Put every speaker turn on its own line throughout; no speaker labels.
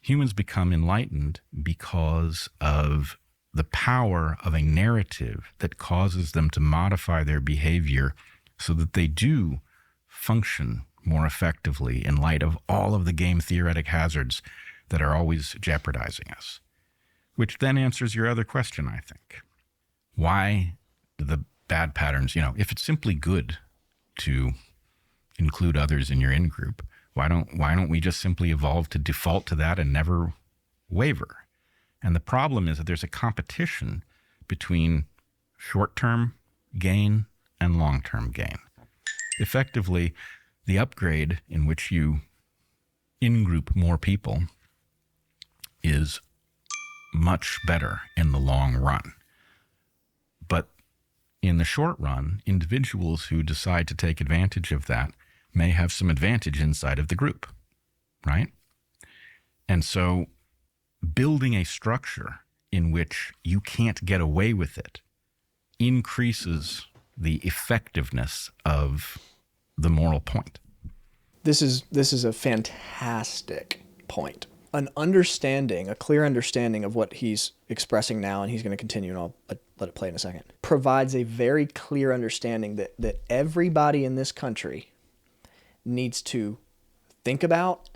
Humans become enlightened because of the power of a narrative that causes them to modify their behavior so that they do function more effectively in light of all of the game theoretic hazards that are always jeopardizing us. Which then answers your other question, I think. Why do the bad patterns, if it's simply good to include others in your in-group, why don't we just simply evolve to default to that and never waver? And the problem is that there's a competition between short-term gain and long-term gain. Effectively, the upgrade in which you in-group more people is much better in the long run. But in the short run, individuals who decide to take advantage of that may have some advantage inside of the group, right? And so building a structure in which you can't get away with it increases the effectiveness of the moral point.
This is a fantastic point. An understanding, a clear understanding of what he's expressing now, and he's going to continue, and I'll let it play in a second, provides a very clear understanding that everybody in this country needs to think about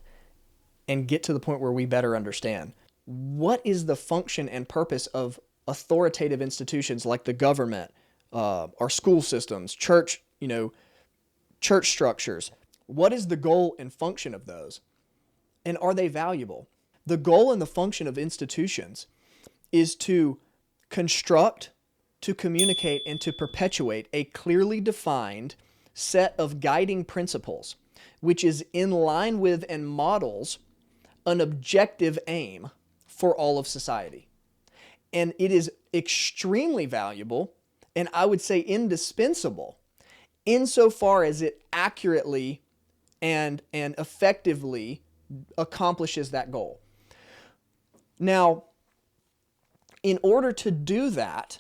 and get to the point where we better understand. What is the function and purpose of authoritative institutions like the government, our school systems, church structures? What is the goal and function of those? And are they valuable? The goal and the function of institutions is to construct, to communicate, and to perpetuate a clearly defined set of guiding principles, which is in line with and models an objective aim for all of society. And it is extremely valuable, and I would say indispensable, insofar as it accurately and effectively accomplishes that goal. Now, in order to do that,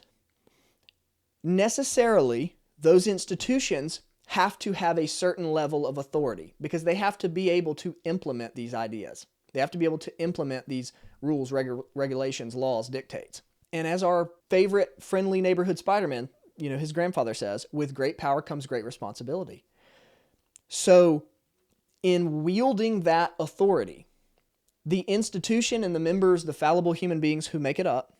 necessarily those institutions have to have a certain level of authority because they have to be able to implement these ideas. They have to be able to implement these rules, regulations, laws, dictates. And as our favorite friendly neighborhood Spider-Man, his grandfather says, with great power comes great responsibility. So in wielding that authority, the institution and the members, the fallible human beings who make it up,